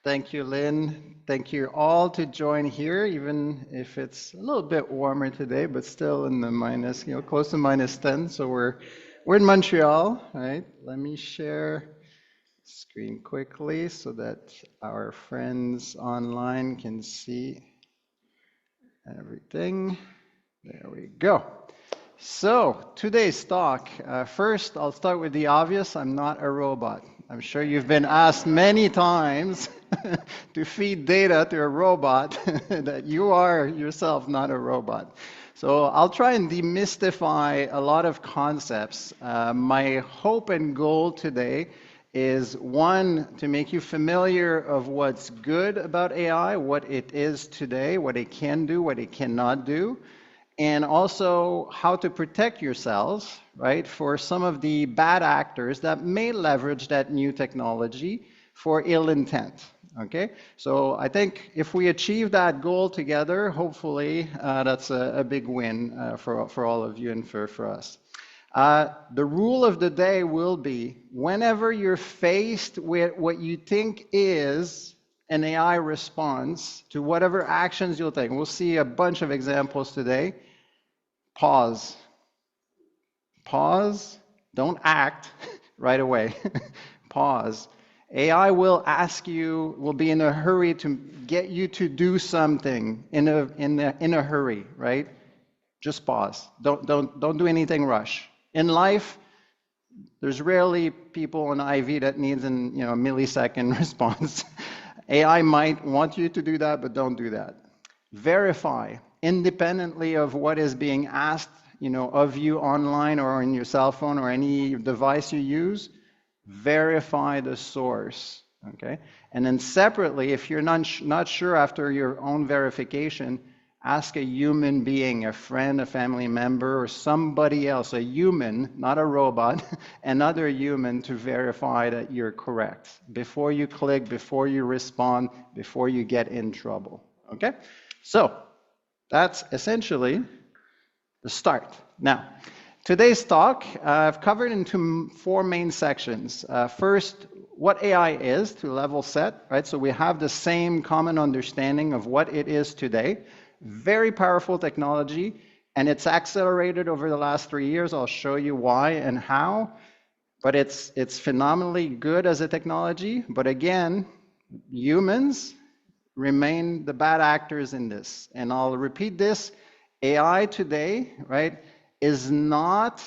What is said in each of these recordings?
Thank you, Lynn. Thank you all to join here, even if it's a little bit warmer today, but still in the minus, close to minus 10. So we're in Montreal, right? Let me share screen quickly so that our friends online can see everything. There we go. So today's talk, first I'll start with the obvious. I'm not a robot. I'm sure you've been asked many times to feed data to a robot that you are yourself not a robot. So I'll try and demystify a lot of concepts. My hope and goal today is one, to make you familiar of what's good about AI, what it is today, what it can do, what it cannot do, and also how to protect yourselves, right, for some of the bad actors that may leverage that new technology for ill intent. Okay, so I think if we achieve that goal together, hopefully that's a big win for all of you and for us. The rule of the day will be whenever you're faced with what you think is an AI response to whatever actions you'll take. We'll see a bunch of examples today. Pause. Pause. Don't act right away. Pause. AI will ask you, will be in a hurry to get you to do something in a hurry, right? Just pause. Don't do anything rush. In life, there's rarely people in IV that needs a millisecond response. AI might want you to do that, but don't do that. Verify independently of what is being asked, of you online or on your cell phone or any device you use. Verify the source, okay? And then separately, if you're not sure after your own verification, ask a human being, a friend, a family member, or somebody else, a human, not a robot, another human to verify that you're correct before you click, before you respond, before you get in trouble, okay? So that's essentially the start. Now, today's talk I've covered into four main sections. First, what AI is to level set, right? So we have the same common understanding of what it is today. Very powerful technology, and it's accelerated over the last 3 years. I'll show you why and how, but it's phenomenally good as a technology. But again, humans remain the bad actors in this. And I'll repeat this, AI today, right, is not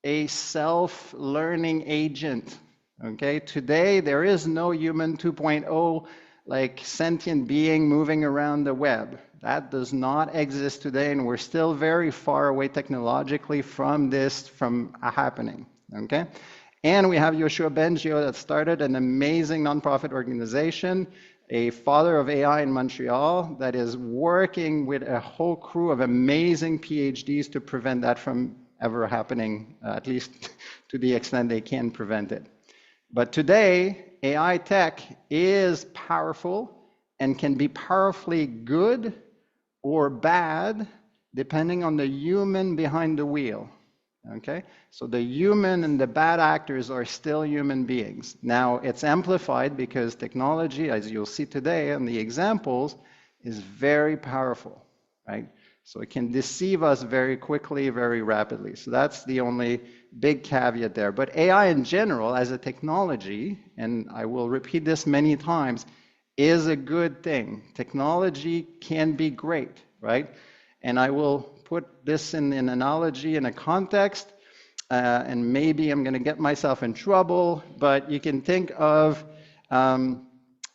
a self-learning agent, okay? Today, there is no human 2.0 like sentient being moving around the web. That does not exist today, and we're still very far away technologically from this from happening, okay? And we have Yoshua Bengio that started an amazing nonprofit organization, a father of AI in Montreal that is working with a whole crew of amazing PhDs to prevent that from ever happening, at least to the extent they can prevent it. But today, AI tech is powerful and can be powerfully good or bad depending on the human behind the wheel. Okay, so the human and the bad actors are still human beings. Now it's amplified because technology, as you'll see today in the examples, is very powerful, right? So it can deceive us very quickly, very rapidly. So that's the only big caveat there. But AI in general, as a technology, and I will repeat this many times, is a good thing. Technology can be great, right? And I will put this in an analogy, in a context, and maybe I'm going to get myself in trouble, but you can think of in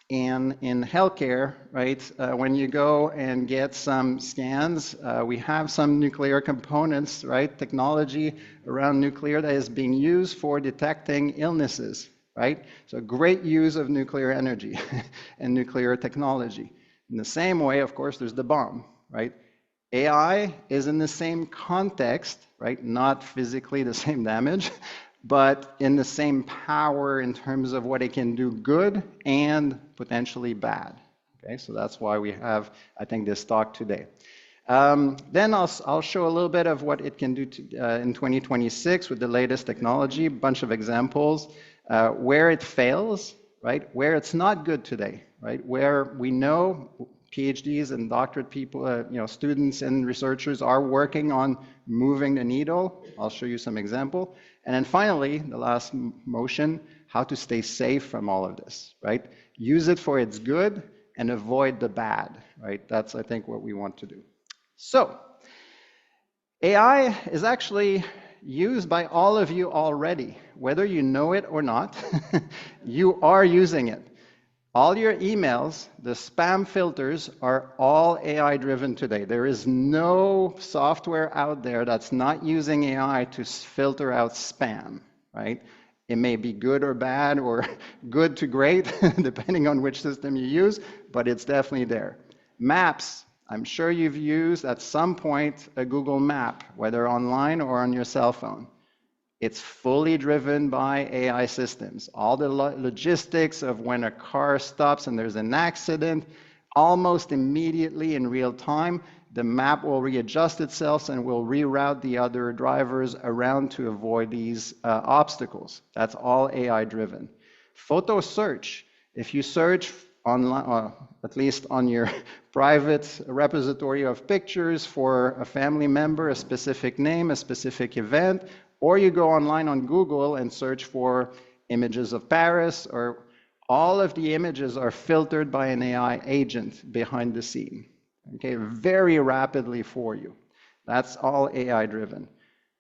healthcare, right? When you go and get some scans, we have some nuclear components, right? Technology around nuclear that is being used for detecting illnesses, right? So great use of nuclear energy and nuclear technology. In the same way, of course, there's the bomb, right? AI is in the same context, right? Not physically the same damage, but in the same power in terms of what it can do good and potentially bad. Okay, so that's why we have, I think, this talk today. Then I'll show a little bit of what it can do in 2026 with the latest technology, a bunch of examples, where it fails, right? Where it's not good today, right? Where we know PhDs and doctorate people, students and researchers are working on moving the needle. I'll show you some example. And then finally, the last motion, how to stay safe from all of this, right? Use it for its good and avoid the bad, right? That's, I think, what we want to do. So, AI is actually used by all of you already. Whether you know it or not, you are using it. All your emails, the spam filters, are all AI-driven today. There is no software out there that's not using AI to filter out spam, right? It may be good or bad or good to great, depending on which system you use, but it's definitely there. Maps, I'm sure you've used at some point a Google map, whether online or on your cell phone. It's fully driven by AI systems. All the logistics of when a car stops and there's an accident, almost immediately in real time, the map will readjust itself and will reroute the other drivers around to avoid these obstacles. That's all AI driven. Photo search. If you search online, at least on your private repository of pictures for a family member, a specific name, a specific event, or you go online on Google and search for images of Paris, or all of the images are filtered by an AI agent behind the scene, okay, very rapidly for you. That's all AI driven.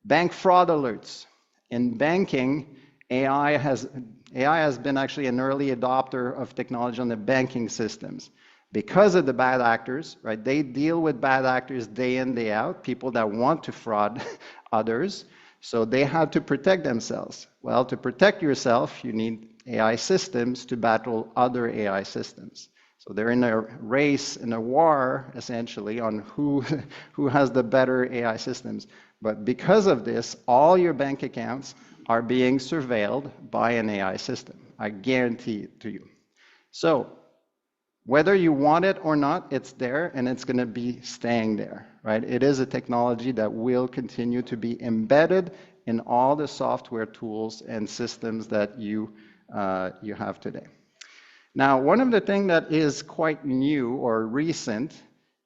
Bank fraud alerts. In banking, AI has been actually an early adopter of technology on the banking systems. Because of the bad actors, right? They deal with bad actors day in, day out, people that want to fraud others. So they had to protect themselves. Well, to protect yourself, you need AI systems to battle other AI systems. So they're in a race, in a war, essentially, on who has the better AI systems. But because of this, all your bank accounts are being surveilled by an AI system. I guarantee it to you. So whether you want it or not, it's there and it's going to be staying there, right? It is a technology that will continue to be embedded in all the software tools and systems that you have today. Now, one of the things that is quite new or recent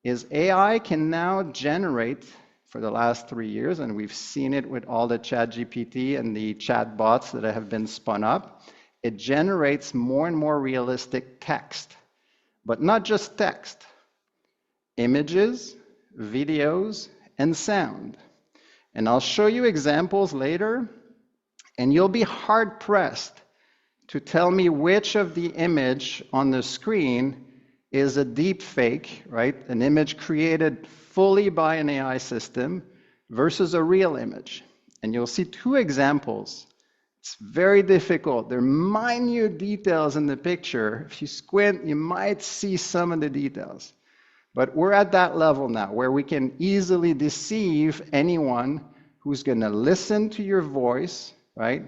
is AI can now generate, for the last 3 years, and we've seen it with all the ChatGPT and the chat bots that have been spun up, it generates more and more realistic text. But not just text, images, videos, and sound. And I'll show you examples later, and you'll be hard-pressed to tell me which of the image on the screen is a deepfake, right? An image created fully by an AI system versus a real image. And you'll see 2 examples. It's very difficult. There are minute details in the picture. If you squint, you might see some of the details. But we're at that level now where we can easily deceive anyone who's going to listen to your voice, right?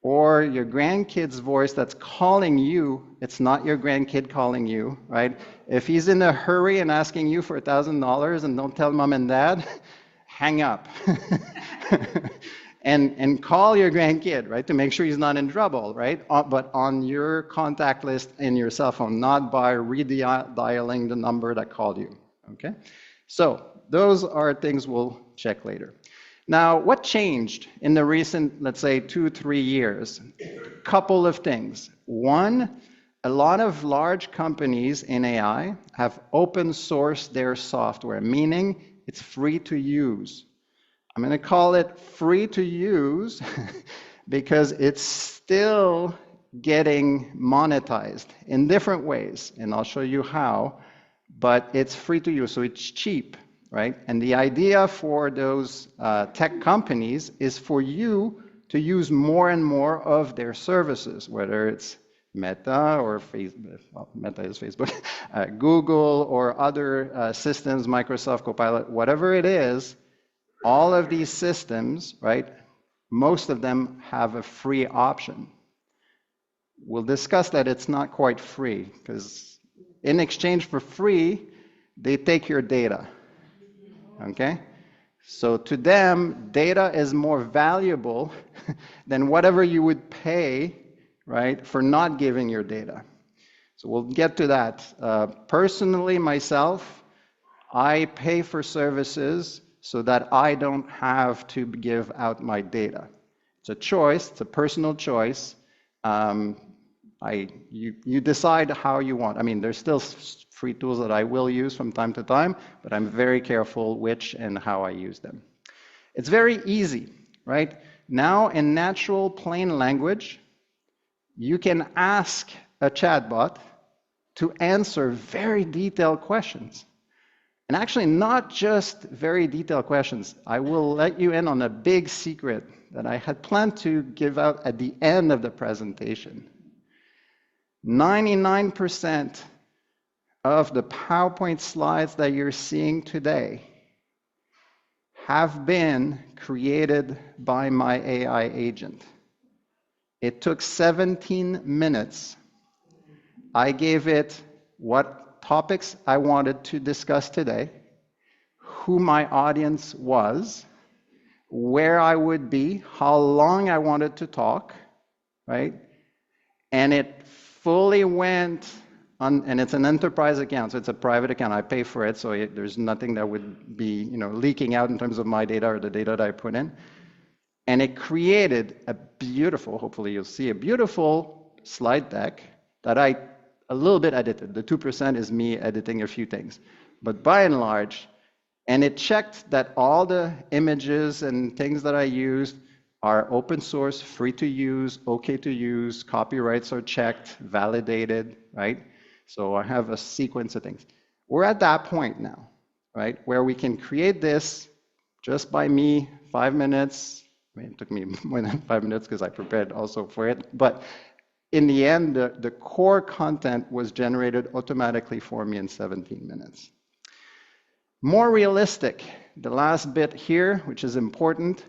Or your grandkid's voice that's calling you. It's not your grandkid calling you, right? If he's in a hurry and asking you for $1,000 and don't tell mom and dad, hang up. And call your grandkid, right, to make sure he's not in trouble, right? But on your contact list in your cell phone, not by redialing the number that called you, okay? So those are things we'll check later. Now, what changed in the recent, let's say, 2-3 years? Couple of things. One, a lot of large companies in AI have open sourced their software, meaning it's free to use. I'm going to call it free to use because it's still getting monetized in different ways, and I'll show you how, but it's free to use, so it's cheap, right? And the idea for those tech companies is for you to use more and more of their services, whether it's Meta or Facebook, well, Meta is Facebook, Google or other systems, Microsoft Copilot, whatever it is. All of these systems, right, most of them have a free option. We'll discuss that it's not quite free, because in exchange for free, they take your data, okay? So to them, data is more valuable than whatever you would pay right, for not giving your data. So we'll get to that. Personally, myself, I pay for services so that I don't have to give out my data. It's a choice, it's a personal choice. You decide how you want. I mean, there's still free tools that I will use from time to time, but I'm very careful which and how I use them. It's very easy, right? Now in natural plain language, you can ask a chatbot to answer very detailed questions. And actually not just very detailed questions. I will let you in on a big secret that I had planned to give out at the end of the presentation. 99% of the PowerPoint slides that you're seeing today have been created by my AI agent. It took 17 minutes. I gave it what topics I wanted to discuss today, who my audience was, where I would be, how long I wanted to talk, right? And it fully went on, and it's an enterprise account, so it's a private account. I pay for it, so there's nothing that would be, leaking out in terms of my data or the data that I put in. And it created a beautiful, hopefully you'll see, a beautiful slide deck that I a little bit edited. The 2% is me editing a few things. But by and large, and it checked that all the images and things that I used are open source, free to use, okay to use, copyrights are checked, validated, right? So I have a sequence of things. We're at that point now, right? Where we can create this just by me, 5 minutes. I mean, it took me more than 5 minutes because I prepared also for it. But in the end, the core content was generated automatically for me in 17 minutes. More realistic, the last bit here, which is important,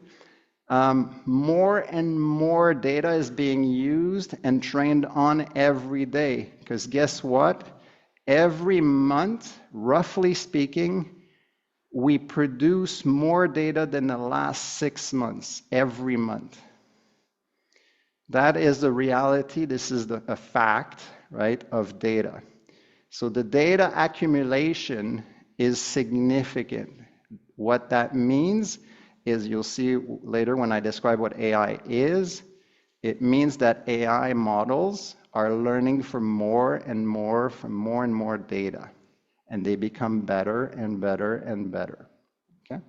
more and more data is being used and trained on every day. Because guess what? Every month, roughly speaking, we produce more data than the last 6 months, every month. That is the reality. This is a fact, right, of data. So the data accumulation is significant. What that means is, you'll see later when I describe what AI is, it means that AI models are learning from more and more data, and they become better and better and better. Okay?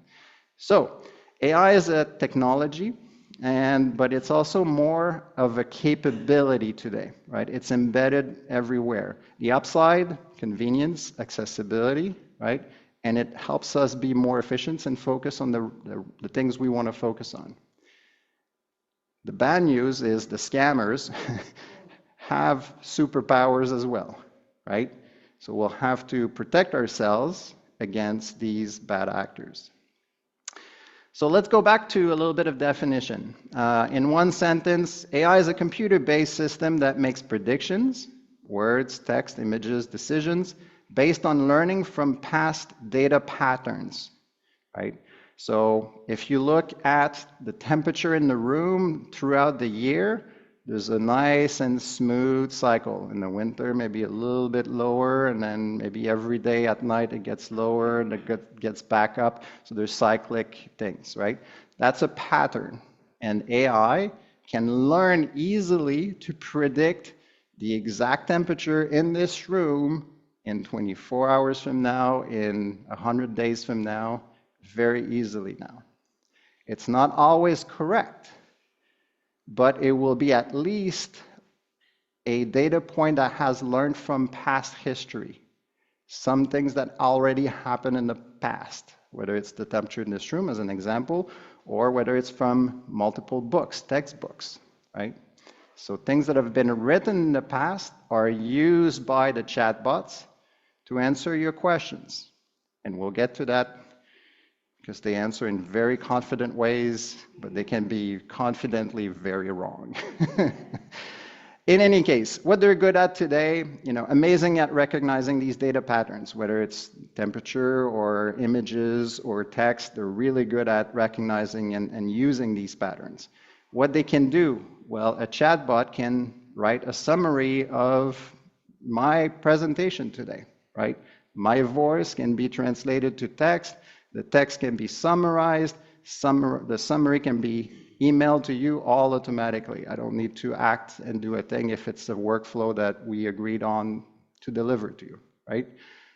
So AI is a technology, but it's also more of a capability today, right? It's embedded everywhere. The upside, convenience, accessibility, right? And it helps us be more efficient and focus on the things we want to focus on. The bad news is the scammers have superpowers as well, right? So we'll have to protect ourselves against these bad actors. So let's go back to a little bit of definition. In one sentence, AI is a computer-based system that makes predictions, words, text, images, decisions, based on learning from past data patterns, right? So if you look at the temperature in the room throughout the year, there's a nice and smooth cycle. In the winter, maybe a little bit lower, and then maybe every day at night it gets lower and it gets back up. So there's cyclic things, right? That's a pattern. And AI can learn easily to predict the exact temperature in this room in 24 hours from now, in 100 days from now, very easily now. It's not always correct, but it will be at least a data point that has learned from past history. Some things that already happened in the past, whether it's the temperature in this room as an example, or whether it's from multiple books, textbooks, right? So things that have been written in the past are used by the chatbots to answer your questions. And we'll get to that because they answer in very confident ways, but they can be confidently very wrong. In any case, what they're good at today, amazing at recognizing these data patterns, whether it's temperature or images or text, they're really good at recognizing and using these patterns. What they can do, well, a chatbot can write a summary of my presentation today, right? My voice can be translated to text. The text can be summarized. The summary can be emailed to you all automatically. I don't need to act and do a thing if it's a workflow that we agreed on to deliver to you, right?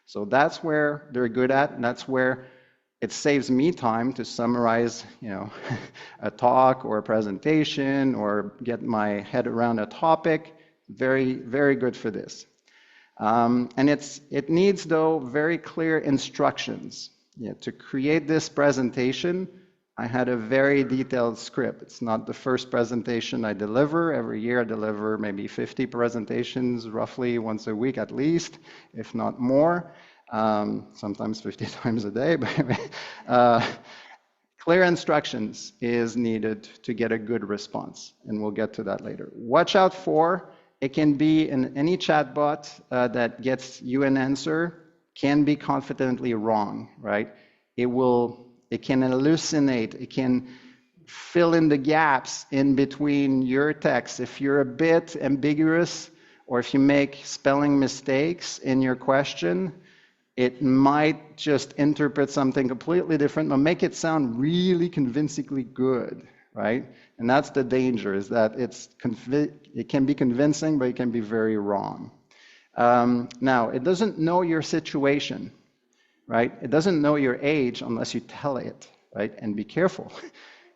So that's where they're good at, and that's where it saves me time to summarize, a talk or a presentation or get my head around a topic. Very, very good for this. And it needs, though, very clear instructions. To create this presentation, I had a very detailed script. It's not the first presentation I deliver. Every year I deliver maybe 50 presentations, roughly once a week at least, if not more. Sometimes 50 times a day. But clear instructions is needed to get a good response, and we'll get to that later. Watch out for, it can be in any chatbot that gets you an answer can be confidently wrong, right? It can hallucinate, it can fill in the gaps in between your text. If you're a bit ambiguous or if you make spelling mistakes in your question, it might just interpret something completely different, but make it sound really convincingly good, right? And that's the danger, is that it can be convincing, but it can be very wrong. Now, it doesn't know your situation, right? It doesn't know your age unless you tell it, right? And be careful,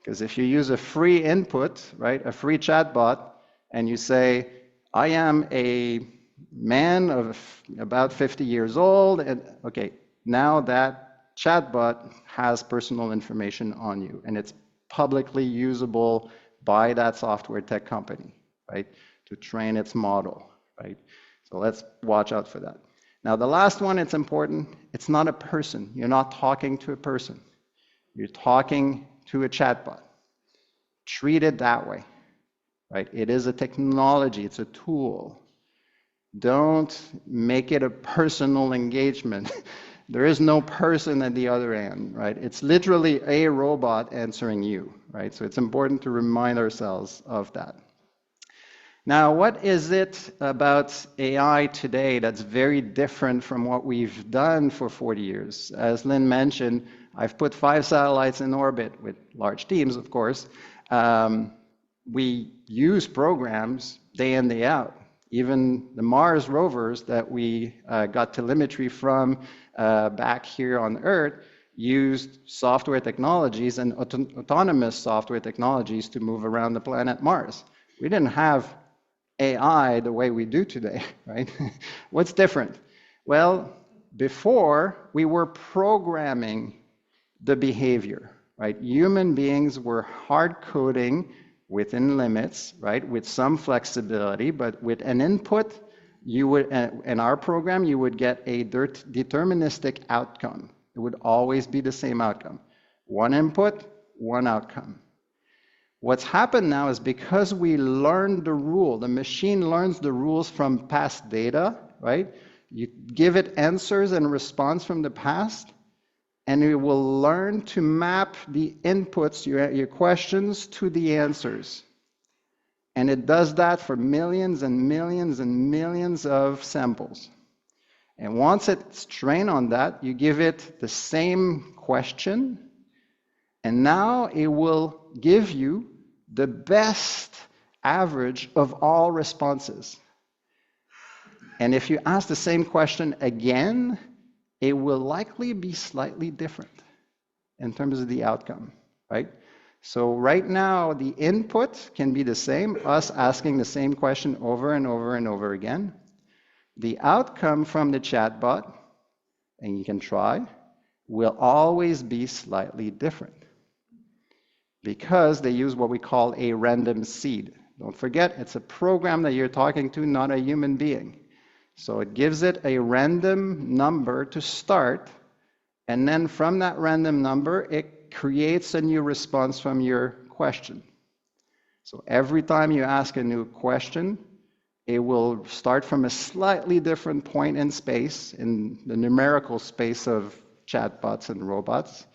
because if you use a free input, right, a free chatbot, and you say, I am a man of about 50 years old, and okay, now that chatbot has personal information on you, and it's publicly usable by that software tech company, right, to train its model, right? So let's watch out for that. Now, the last one, it's important. It's not a person. You're not talking to a person. You're talking to a chatbot. Treat it that way, right? It is a technology. It's a tool. Don't make it a personal engagement. There is no person at the other end, right? It's literally a robot answering you, right? So it's important to remind ourselves of that. Now, what is it about AI today that's very different from what we've done for 40 years? As Lynn mentioned, I've put 5 satellites in orbit with large teams, of course. We use programs day in, day out. Even the Mars rovers that we got telemetry from back here on Earth used software technologies and autonomous software technologies to move around the planet Mars. We didn't have AI the way we do today, right? What's different? Well, before we were programming the behavior, right? Human beings were hard coding within limits, right? With some flexibility, but with an input, you would, in our program, you would get a deterministic outcome. It would always be the same outcome. One input, one outcome. What's happened now is because we learned the rule, the machine learns the rules from past data, right? You give it answers and response from the past, and it will learn to map the inputs, your questions, to the answers. And it does that for millions and millions and millions of samples. And once it's trained on that, you give it the same question, and now it will give you the best average of all responses. And if you ask the same question again, it will likely be slightly different in terms of the outcome, right? So right now, the input can be the same, us asking the same question over and over and over again. The outcome from the chatbot, and you can try, will always be slightly different because they use what we call a random seed. Don't forget, it's a program that you're talking to, not a human being. So it gives it a random number to start, and then from that random number, it creates a new response from your question. So every time you ask a new question, it will start from a slightly different point in space, in the numerical space of chatbots and robots,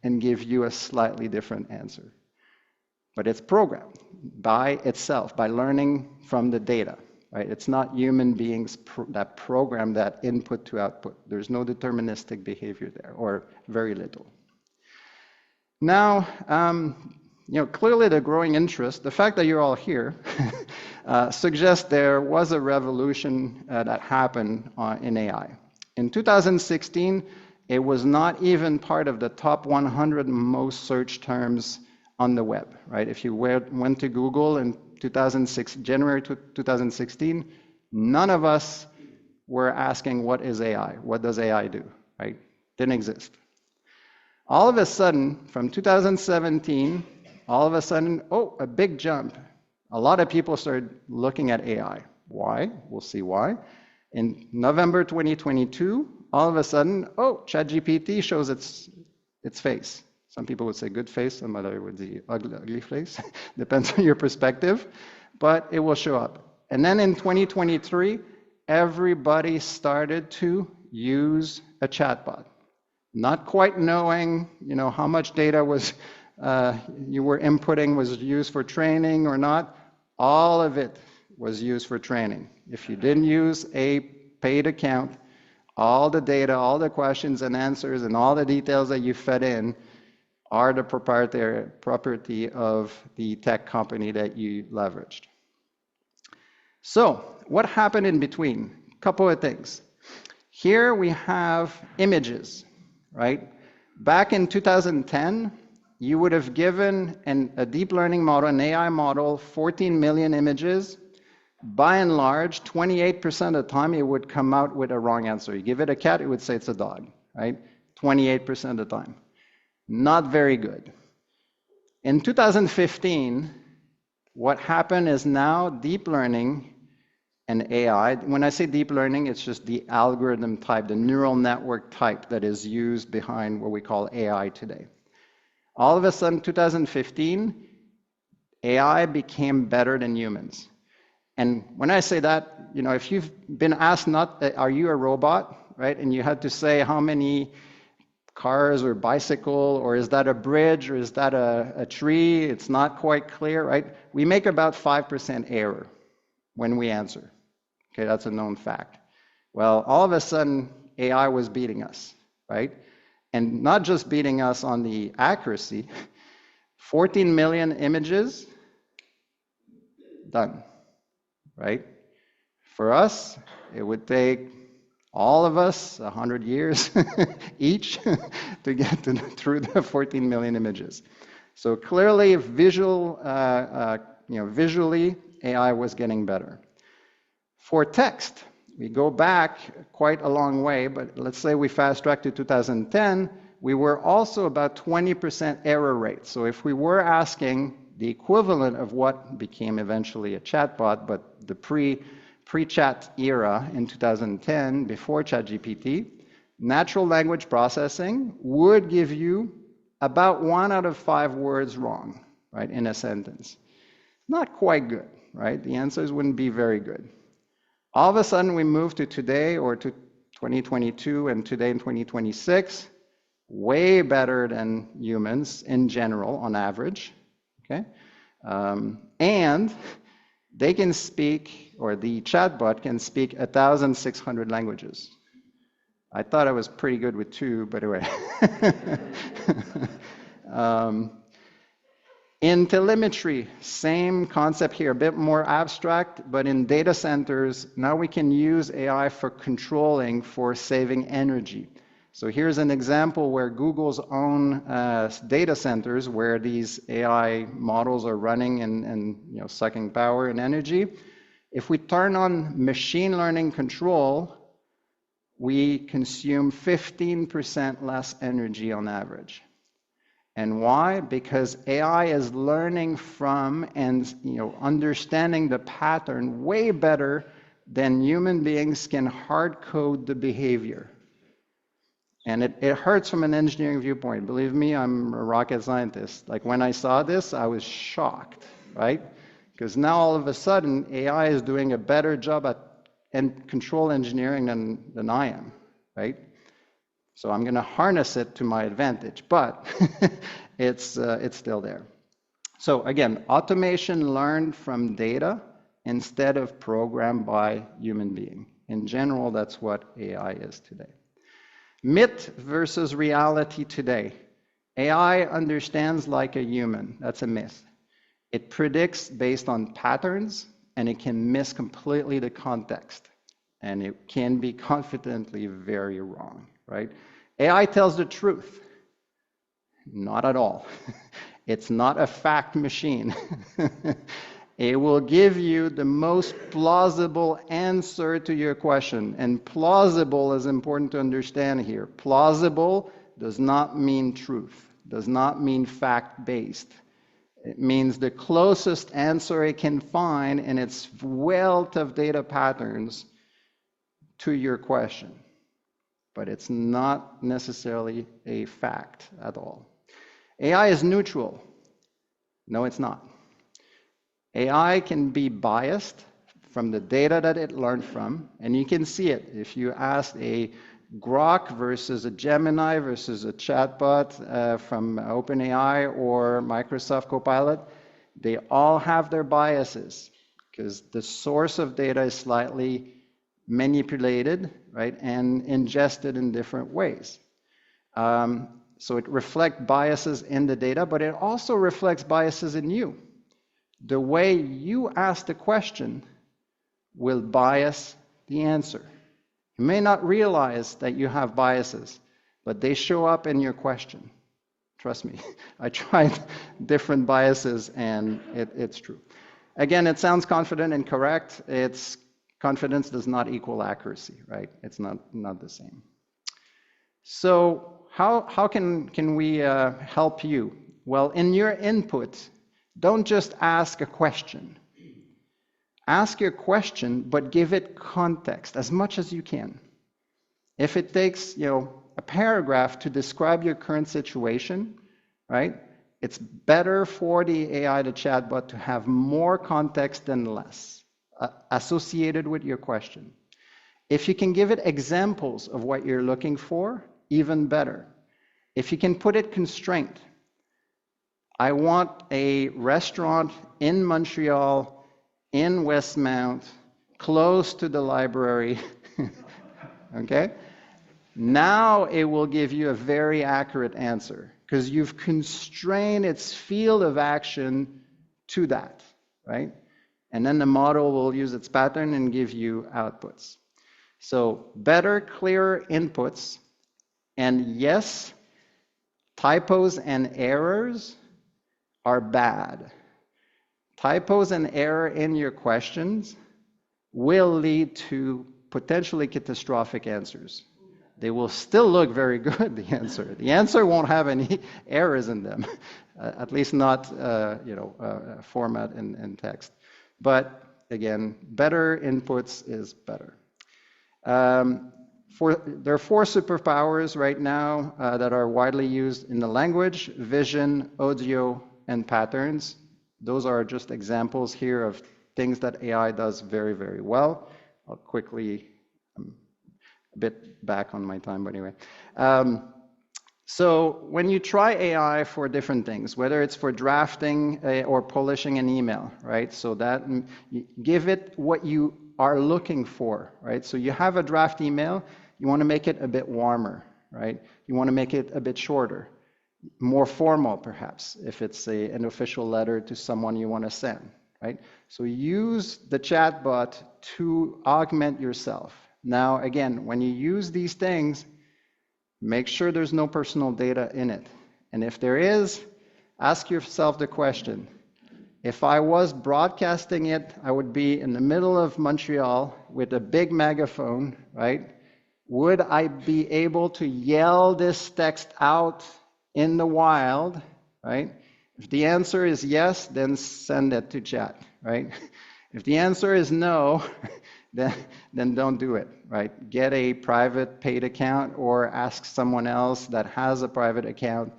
and give you a slightly different answer. but it's programmed by itself, by learning from the data, right? It's not human beings that program that input to output. There's no deterministic behavior there, or very little. Now, clearly the growing interest, the fact that you're all here, suggests there was a revolution that happened in AI. In 2016, it was not even part of the top 100 most searched terms on the web, right? If you went to Google in January 2016, none of us were asking, what is AI? What does AI do, right? Didn't exist. All of a sudden, from 2017, a big jump. A lot of people started looking at AI. Why? We'll see why. In November 2022, all of a sudden, ChatGPT shows its face. Some people would say good face, some other would say ugly face. Depends on your perspective, but it will show up. And then in 2023, everybody started to use a chatbot. Not quite knowing, how much data was you were inputting was used for training or not. All of it was used for training. If you didn't use a paid account, all the data, all the questions and answers, and all the details that you fed in are the property of the tech company that you leveraged. So, what happened in between? A couple of things. Here we have images, right? Back in 2010, you would have given a deep learning model, an AI model, 14 million images. By and large, 28% of the time, it would come out with a wrong answer. You give it a cat, it would say it's a dog, right? 28% of the time. Not very good. In 2015, what happened is now deep learning and AI, when I say deep learning, it's just the algorithm type, the neural network type that is used behind what we call AI today. All of a sudden, 2015, AI became better than humans. And when I say that, if you've been asked are you a robot, right? And you had to say how many cars or bicycle, or is that a bridge, or is that a tree? It's not quite clear, right? We make about 5% error when we answer. Okay, that's a known fact. Well, all of a sudden, AI was beating us, right? And not just beating us on the accuracy, 14 million images, done, right? For us, it would take all of us 100 years each to get through the 14 million images. So clearly, visually, AI was getting better. For text, we go back quite a long way, but let's say we fast track to 2010, we were also about 20% error rate. So if we were asking the equivalent of what became eventually a chatbot, but the pre-chat era in 2010, before ChatGPT, natural language processing would give you about 1 out of 5 words wrong, right, in a sentence. Not quite good, right? The answers wouldn't be very good. All of a sudden, we move to today, or to 2022, and today in 2026, way better than humans in general, on average, okay? And they can speak, or the chatbot can speak 1,600 languages. I thought I was pretty good with 2, but anyway. In telemetry, same concept here, a bit more abstract, but in data centers, now we can use AI for controlling, for saving energy. So here's an example where Google's own data centers, where these AI models are running and sucking power and energy. If we turn on machine learning control, we consume 15% less energy on average. And why? Because AI is learning from and understanding the pattern way better than human beings can hard code the behavior. And it hurts from an engineering viewpoint. Believe me, I'm a rocket scientist. Like when I saw this, I was shocked, right? Because now all of a sudden, AI is doing a better job at control engineering than I am, right? So I'm going to harness it to my advantage, but it's still there. So again, automation learned from data instead of programmed by human being. In general, that's what AI is today. Myth versus reality today. AI understands like a human. That's a myth. It predicts based on patterns, and it can miss completely the context. And it can be confidently very wrong, right? AI tells the truth. Not at all. It's not a fact machine. It will give you the most plausible answer to your question. And plausible is important to understand here. Plausible does not mean truth, does not mean fact-based. It means the closest answer it can find in its wealth of data patterns to your question. But it's not necessarily a fact at all. AI is neutral. No, it's not. AI can be biased from the data that it learned from, and you can see it. If you ask a Grok versus a Gemini versus a chatbot from OpenAI or Microsoft Copilot, they all have their biases because the source of data is slightly manipulated, right, and ingested in different ways. So it reflects biases in the data, but it also reflects biases in you. The way you ask the question will bias the answer. You may not realize that you have biases, but they show up in your question. Trust me, I tried different biases and it's true. Again, it sounds confident and correct. Confidence does not equal accuracy, right? It's not the same. So how can we help you? Well, in your input, don't just ask a question. Ask your question, but give it context as much as you can. If it takes, a paragraph to describe your current situation, right? It's better for the AI, the chatbot, to have more context than less associated with your question. If you can give it examples of what you're looking for, even better. If you can put it constraint. I want a restaurant in Montreal, in Westmount, close to the library. Okay? Now it will give you a very accurate answer because you've constrained its field of action to that, right? And then the model will use its pattern and give you outputs. So better, clearer inputs. And yes, typos and errors are bad. Typos and error in your questions will lead to potentially catastrophic answers. They will still look very good, the answer. The answer won't have any errors in them, at least not format and text. But again, better inputs is better. There are 4 superpowers right now that are widely used in the language: vision, audio, and patterns. Those are just examples here of things that AI does very, very well. I'll quickly, I'm a bit back on my time, but anyway. So when you try AI for different things, whether it's for drafting or polishing an email, right? So that give it what you are looking for, right? So you have a draft email, you want to make it a bit warmer, right? You want to make it a bit shorter, more formal perhaps, if it's an official letter to someone you want to send, right? So use the chatbot to augment yourself. Now, again, when you use these things, make sure there's no personal data in it. And if there is, ask yourself the question, if I was broadcasting it, I would be in the middle of Montreal with a big megaphone, right? Would I be able to yell this text out in the wild, right? If the answer is yes, then send it to chat, right? If the answer is no, then don't do it, right? Get a private paid account or ask someone else that has a private account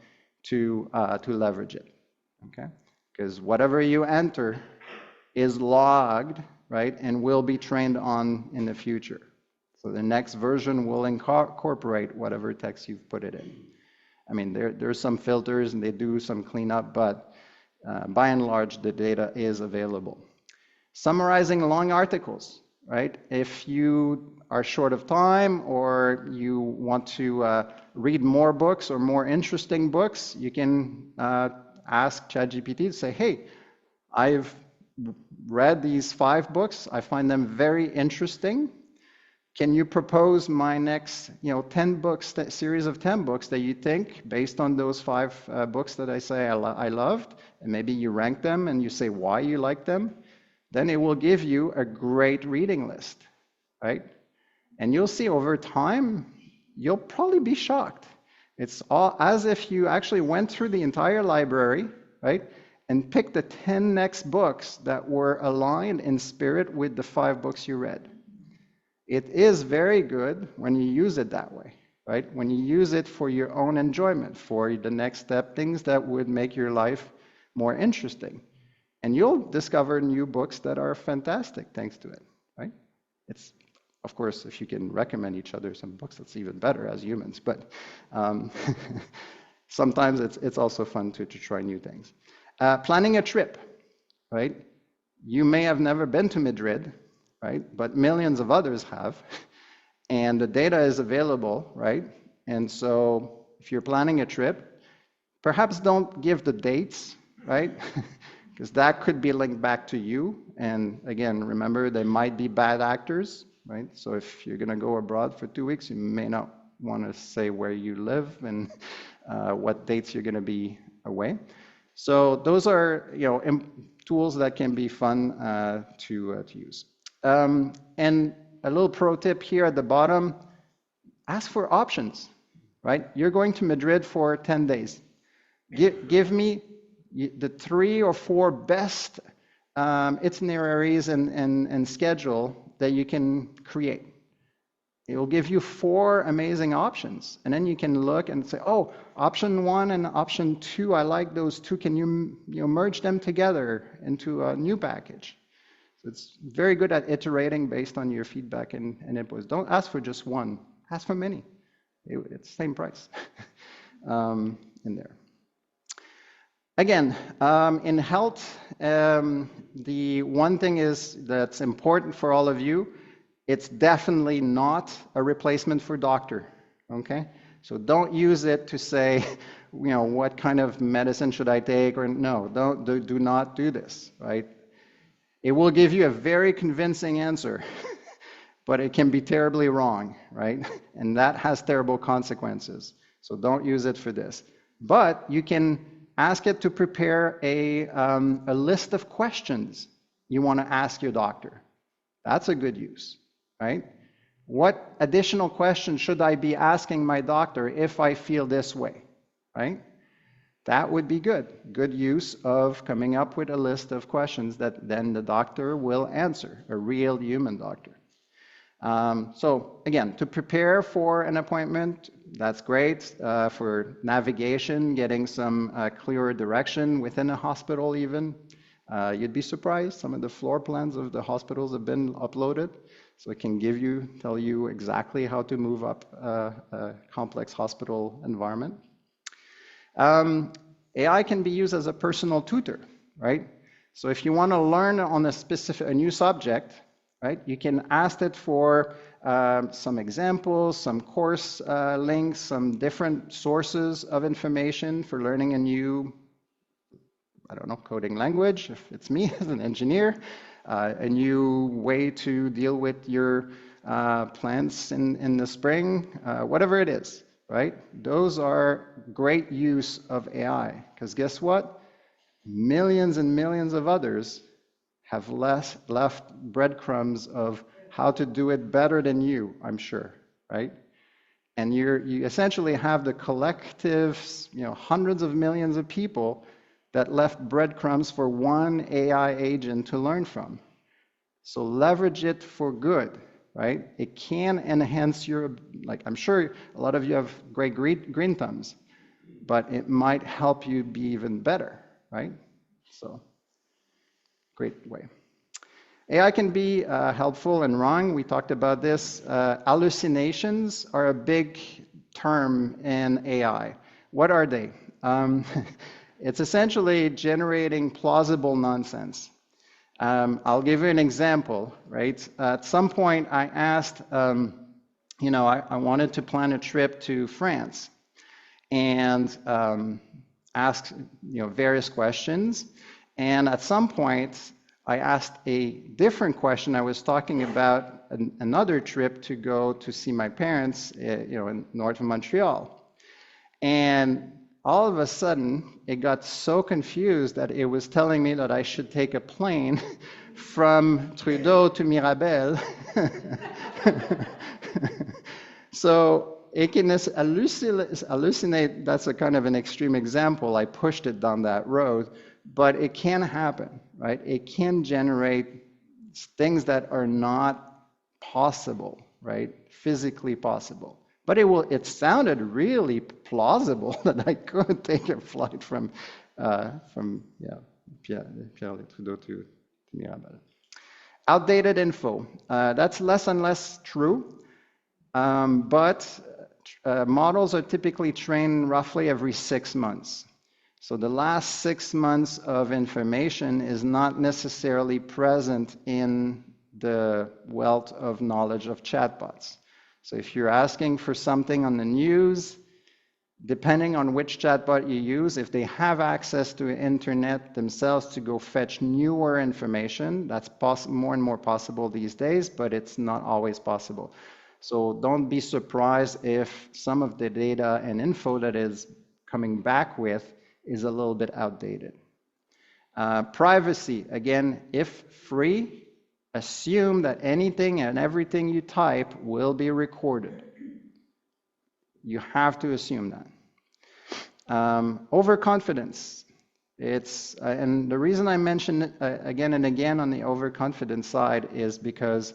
to leverage it, okay? Because whatever you enter is logged, right, and will be trained on in the future. So the next version will incorporate whatever text you've put it in. I mean, there's some filters and they do some cleanup, but By and large, the data is available. Summarizing long articles, right? If you are short of time or you want to read more books or more interesting books, you can ask ChatGPT to say, hey, I've read these 5 books. I find them very interesting. Can you propose my next, 10 books, series of 10 books that you think, based on those 5 books that I say I loved, and maybe you rank them and you say why you like them, then it will give you a great reading list, right? And you'll see over time, you'll probably be shocked. It's all as if you actually went through the entire library, right? And picked the 10 next books that were aligned in spirit with the 5 books you read. It is very good when you use it that way, right? When you use it for your own enjoyment, for the next step, things that would make your life more interesting. And you'll discover new books that are fantastic thanks to it, right? It's, of course, if you can recommend each other some books, that's even better as humans. But sometimes it's also fun to try new things. Planning a trip, right? You may have never been to Madrid, right? But millions of others have. And the data is available, right? And so if you're planning a trip, perhaps don't give the dates, right? Because that could be linked back to you. And again, remember, they might be bad actors, right? So if you're going to go abroad for 2 weeks, you may not want to say where you live and what dates you're going to be away. So those are, tools that can be fun to use. And a little pro tip here at the bottom: ask for options, right? You're going to Madrid for 10 days. Give me the 3 or 4 best itineraries and schedule that you can create. It will give you 4 amazing options, and then you can look and say, oh, option 1 and option 2, I like those 2. Can you, merge them together into a new package? So it's very good at iterating based on your feedback and inputs. Don't ask for just one. Ask for many. It's the same price in there. Again, in health, the one thing that's important for all of you, it's definitely not a replacement for doctor, okay? So don't use it to say, what kind of medicine should I take, or no, do not do this, right? It will give you a very convincing answer, but it can be terribly wrong, right? And that has terrible consequences. So don't use it for this. But you can ask it to prepare a list of questions you want to ask your doctor. That's a good use, right? What additional questions should I be asking my doctor if I feel this way, right? That would be good. Good use of coming up with a list of questions that then the doctor will answer, a real human doctor. So again, to prepare for an appointment, that's great. For navigation, getting some clearer direction within a hospital even. You'd be surprised, some of the floor plans of the hospitals have been uploaded. So it can tell you exactly how to move up a complex hospital environment. AI can be used as a personal tutor, right? So if you want to learn on a new subject, right, you can ask it for some examples, some course links, some different sources of information for learning a new, coding language, if it's me as an engineer, a new way to deal with your plants in the spring, whatever it is. Right? Those are great use of AI, because guess what? Millions and millions of others have left breadcrumbs of how to do it better than you, I'm sure, right? And you essentially have the collective, hundreds of millions of people that left breadcrumbs for one AI agent to learn from. So leverage it for good. Right? It can enhance your, I'm sure a lot of you have great green thumbs, but it might help you be even better, right? So, great way. AI can be helpful and wrong. We talked about this. Hallucinations are a big term in AI. What are they? It's essentially generating plausible nonsense. I'll give you an example, right? At some point, I asked, I wanted to plan a trip to France and asked, various questions. And at some point, I asked a different question. I was talking about another trip to go to see my parents, in north of Montreal. And all of a sudden, it got so confused that it was telling me that I should take a plane from Trudeau to Mirabel. So it can hallucinate. That's a kind of an extreme example. I pushed it down that road, but it can happen, right? It can generate things that are not possible, right? Physically possible. But it sounded really plausible that I could take a flight from Pierre Trudeau to Mirabel. Outdated info. That's less and less true, but models are typically trained roughly every 6 months. So the last 6 months of information is not necessarily present in the wealth of knowledge of chatbots. So if you're asking for something on the news, depending on which chatbot you use, if they have access to the internet themselves to go fetch newer information, that's more and more possible these days, but it's not always possible. So don't be surprised if some of the data and info that is coming back with is a little bit outdated. Privacy, again, if free, assume that anything and everything you type will be recorded. You have to assume that. Overconfidence. And the reason I mention it again and again on the overconfidence side is because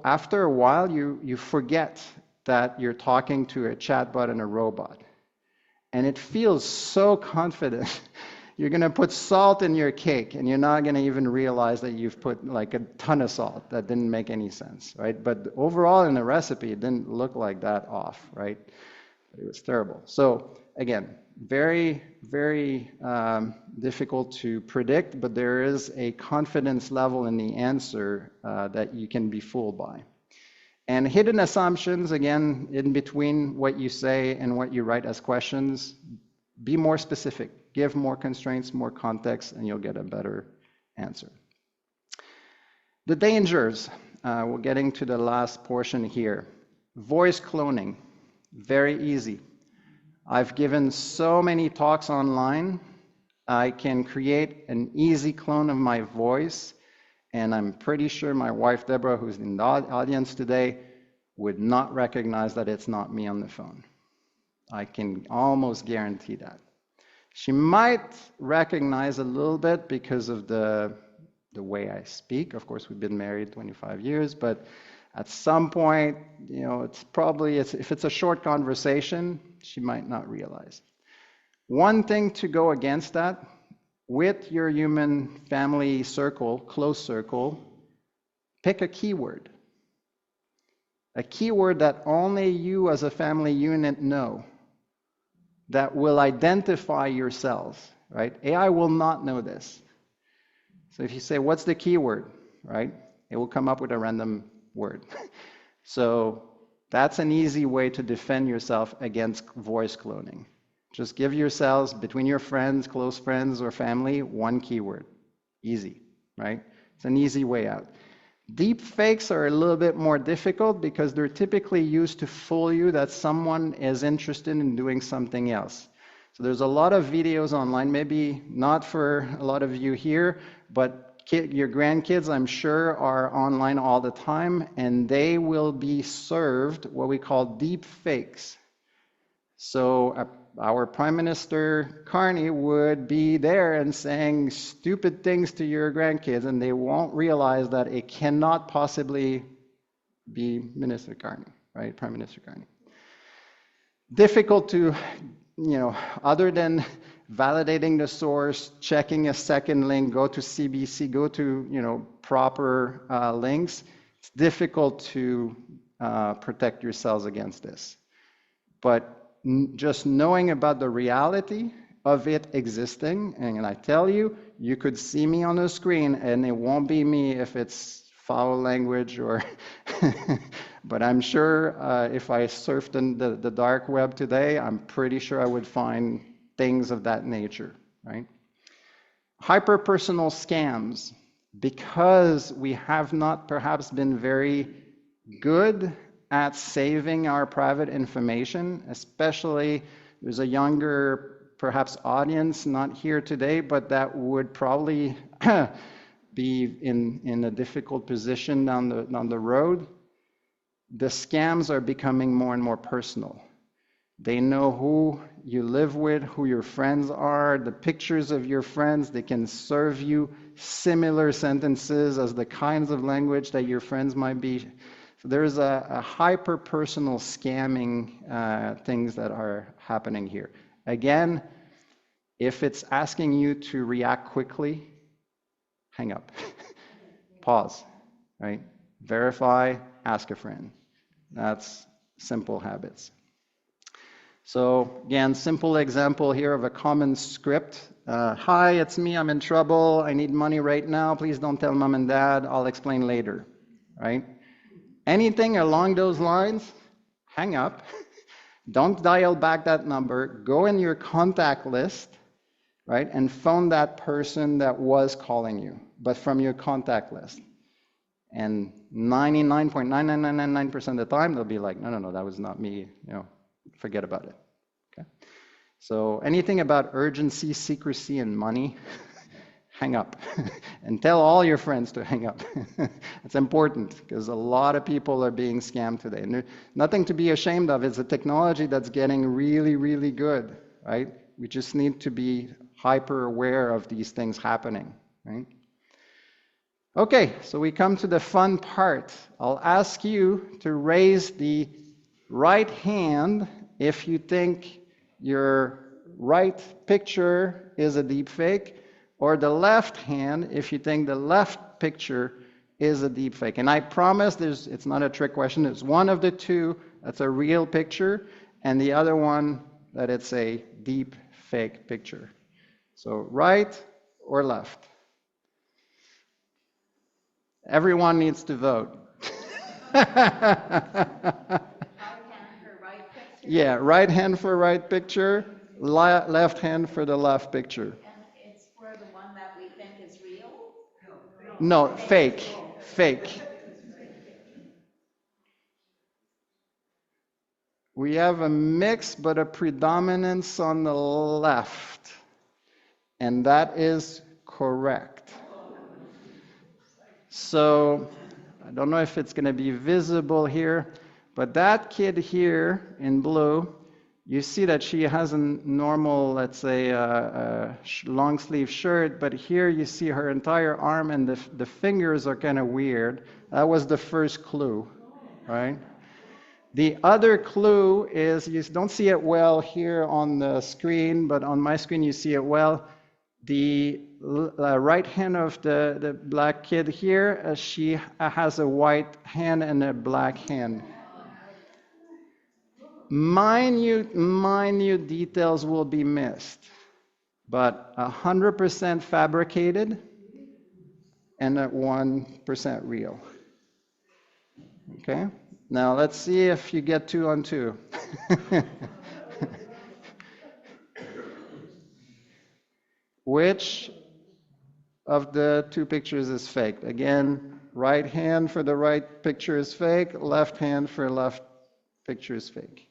after a while you forget that you're talking to a chatbot and a robot. And it feels so confident. You're going to put salt in your cake, and you're not going to even realize that you've put like a ton of salt. That didn't make any sense, right? But overall in the recipe, it didn't look like that off, right? It was terrible. So again, very, very difficult to predict, but there is a confidence level in the answer that you can be fooled by. And hidden assumptions, again, in between what you say and what you write as questions, be more specific. Give more constraints, more context, and you'll get a better answer. The dangers, we're getting to the last portion here. Voice cloning, very easy. I've given so many talks online. I can create an easy clone of my voice, and I'm pretty sure my wife, Deborah, who's in the audience today, would not recognize that it's not me on the phone. I can almost guarantee that. She might recognize a little bit because of the way I speak. Of course, we've been married 25 years, but at some point, it's probably, if it's a short conversation, she might not realize. One thing to go against that, with your human family circle, close circle, pick a keyword. A keyword that only you as a family unit know, that will identify yourselves, right? AI will not know this. So if you say, what's the keyword, right? It will come up with a random word. So that's an easy way to defend yourself against voice cloning. Just give yourselves, between your friends, close friends, or family, one keyword. Easy, right? It's an easy way out. Deep fakes are a little bit more difficult because they're typically used to fool you that someone is interested in doing something else. So there's a lot of videos online, maybe not for a lot of you here, but your grandkids, I'm sure, are online all the time, and they will be served what we call deep fakes. So our Prime Minister Carney would be there and saying stupid things to your grandkids, and they won't realize that it cannot possibly be Minister Carney, right? Prime Minister Carney. Difficult to, other than validating the source, checking a second link, go to CBC, go to, proper links. It's difficult to protect yourselves against this. But just knowing about the reality of it existing. And I tell you, you could see me on the screen and it won't be me if it's foul language or, but I'm sure if I surfed in the dark web today, I'm pretty sure I would find things of that nature, right? Hyper-personal scams, because we have not perhaps been very good at saving our private information, especially there's a younger perhaps audience not here today, but that would probably be in a difficult position down the road. The scams are becoming more and more personal. They know who you live with, who your friends are, the pictures of your friends. They can serve you similar sentences as the kinds of language that your friends might be. So there's a hyper-personal scamming things that are happening here. Again, if it's asking you to react quickly, hang up. Pause, right? Verify, ask a friend. That's simple habits. So again, simple example here of a common script. Hi, it's me, I'm in trouble, I need money right now, please don't tell mom and dad, I'll explain later, right? Anything along those lines, hang up. Don't dial back that number, go in your contact list, right, and phone that person that was calling you, but from your contact list. And 99.99999% of the time, they'll be like, no, that was not me, forget about it. Okay. So anything about urgency, secrecy, and money, hang up. And tell all your friends to hang up. It's important because a lot of people are being scammed today. And nothing to be ashamed of. It's a technology that's getting really, really good, right? We just need to be hyper aware of these things happening, right? Okay, so we come to the fun part. I'll ask you to raise the right hand if you think your right picture is a deepfake, or the left hand if you think the left picture is a deepfake. And I promise it's not a trick question. It's one of the two that's a real picture, and the other one that it's a deepfake picture. So right or left? Everyone needs to vote. Right hand for right picture? Yeah, right hand for right picture, left hand for the left picture. And it's for the one that we think is real? No, fake. We have a mix, but a predominance on the left. And that is correct. So, I don't know if it's going to be visible here, but that kid here in blue, you see that she has a normal, let's say, long sleeve shirt, but here you see her entire arm and the fingers are kind of weird. That was the first clue, right? The other clue is, you don't see it well here on the screen, but on my screen you see it well. The right hand of the black kid here, she has a white hand and a black hand. Minute details will be missed, but 100% fabricated and at 1% real. Okay? Now let's see if you get 2 on 2. Which of the two pictures is fake? Again, right hand for the right picture is fake, left hand for left picture is fake.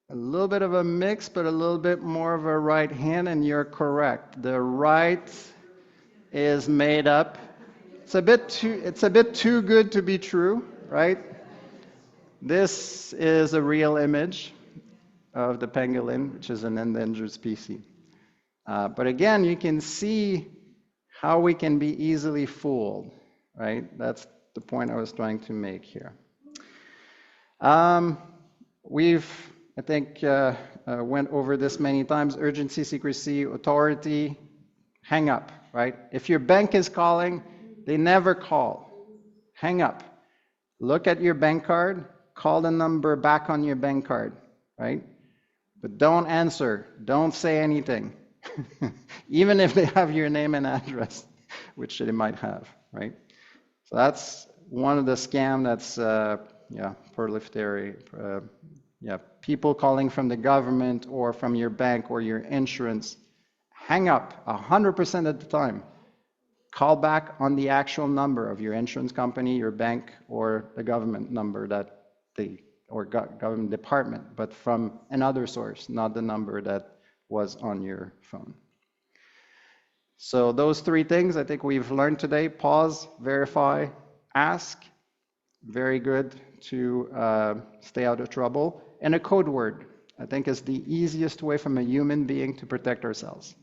A little bit of a mix, but a little bit more of a right hand, and you're correct. The right is made up. It's a bit too good to be true, right? This is a real image of the pangolin, which is an endangered species. But again, you can see how we can be easily fooled, right? That's the point I was trying to make here. We've, I think, went over this many times. Urgency, secrecy, authority, hang up, right? If your bank is calling, They never call. Hang up. Look at your bank card, call the number back on your bank card, right? But don't answer, don't say anything, even if they have your name and address, which they might have, right? So that's one of the scam that's, yeah, proliferatory. Yeah, people calling from the government or from your bank or your insurance. Hang up 100% of the time. Call back on the actual number of your insurance company, your bank, or the government number that the or government department, but from another source, not the number that was on your phone. So those three things I think we've learned today: pause, verify, ask. Very good to stay out of trouble. And a code word, I think, is the easiest way from a human being to protect ourselves.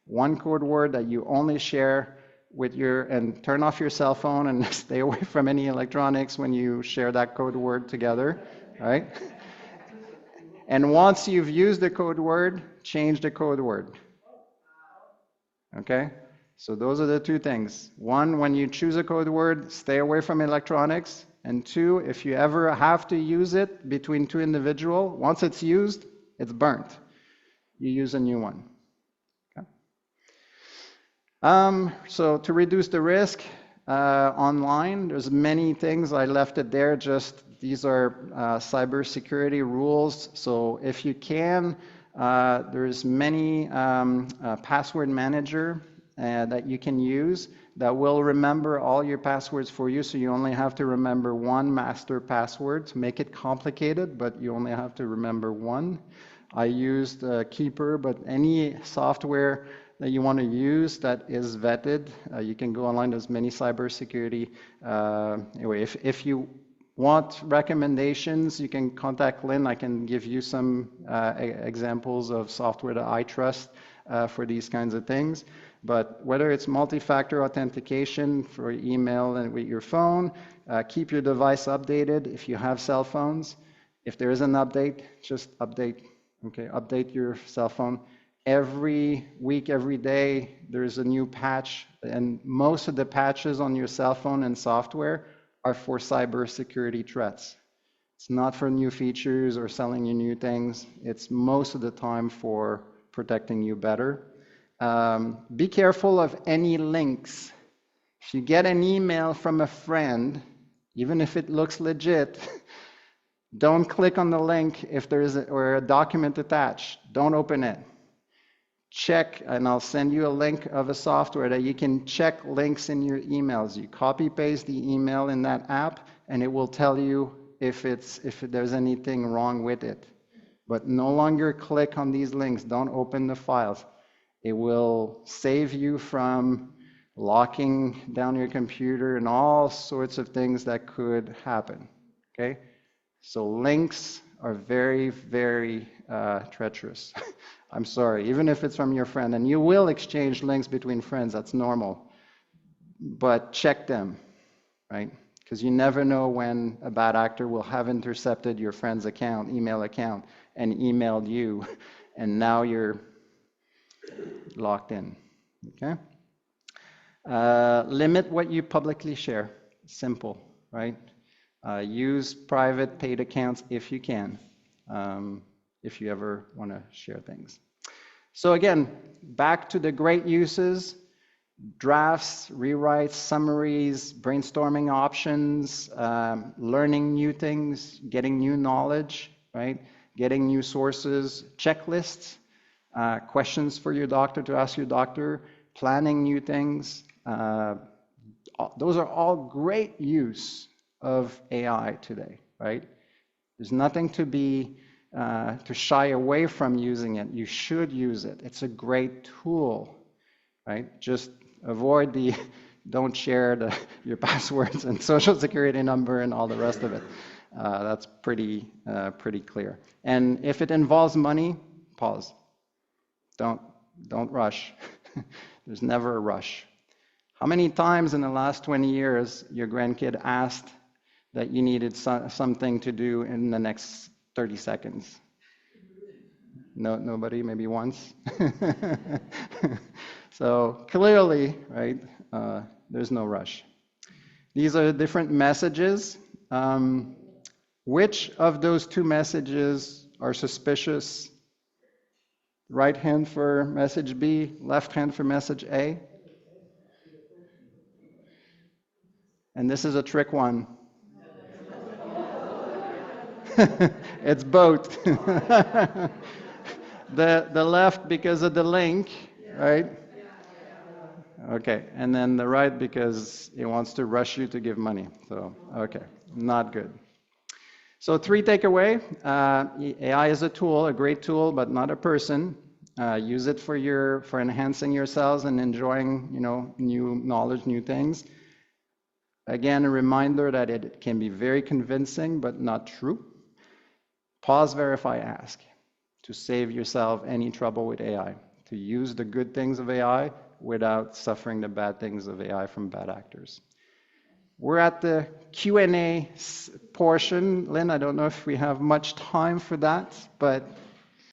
One code word that you only share with and turn off your cell phone and stay away from any electronics when you share that code word together, right? And once you've used the code word, change the code word. Okay? So those are the two things. One, when you choose a code word, stay away from electronics. And two, if you ever have to use it between two individuals, once it's used, it's burnt. You use a new one. So to reduce the risk online, there's many things. I left it there. Just these are cybersecurity rules. So if you can, there's many password manager that you can use that will remember all your passwords for you. So you only have to remember one master password to make it complicated, but you only have to remember one. I used Keeper, but any software that you want to use that is vetted, you can go online. There's many cybersecurity. Anyway, if you want recommendations, you can contact Lynn. I can give you some examples of software that I trust for these kinds of things. But whether it's multi-factor authentication for email and with your phone, keep your device updated if you have cell phones. If there is an update, just update. Okay, update your cell phone. Every week, every day, there's a new patch, and most of the patches on your cell phone and software are for cybersecurity threats. It's not for new features or selling you new things. It's most of the time for protecting you better. Be careful of any links. If you get an email from a friend, even if it looks legit, don't click on the link if there is or a document attached. Don't open it. Check, and I'll send you a link of a software that you can check links in your emails. You copy paste the email in that app, and it will tell you if there's anything wrong with it. But no longer click on these links. Don't open the files. It will save you from locking down your computer and all sorts of things that could happen. Okay? So links are very, very treacherous. I'm sorry, even if it's from your friend, and you will exchange links between friends, that's normal. But check them, right? Because you never know when a bad actor will have intercepted your friend's account, email account, and emailed you, and now you're locked in, okay? Limit what you publicly share. Simple, right? Use private paid accounts if you can, if you ever want to share things. So again, back to the great uses: drafts, rewrites, summaries, brainstorming options, learning new things, getting new knowledge, right? Getting new sources, checklists, questions for your doctor to ask your doctor, planning new things. Those are all great use of AI today, right? There's nothing to shy away from using it. You should use it. It's a great tool, right? Just avoid don't share your passwords and social security number and all the rest of it. That's pretty clear. And if it involves money, pause. Don't rush. There's never a rush. How many times in the last 20 years your grandkid asked that you needed something to do in the next 30 seconds? No, nobody, maybe once. So clearly, right, there's no rush. These are different messages. Which of those two messages are suspicious? Right hand for message B, left hand for message A. And this is a trick one. It's both. The left because of the link, right? Okay, and then the right because it wants to rush you to give money. So, okay, not good. So 3 takeaway, AI is a tool, a great tool, but not a person. Use it for enhancing yourselves and enjoying, new knowledge, new things. Again, a reminder that it can be very convincing, but not true. Pause, verify, ask to save yourself any trouble with AI, to use the good things of AI without suffering the bad things of AI from bad actors. We're at the Q&A portion. Lynn, I don't know if we have much time for that, but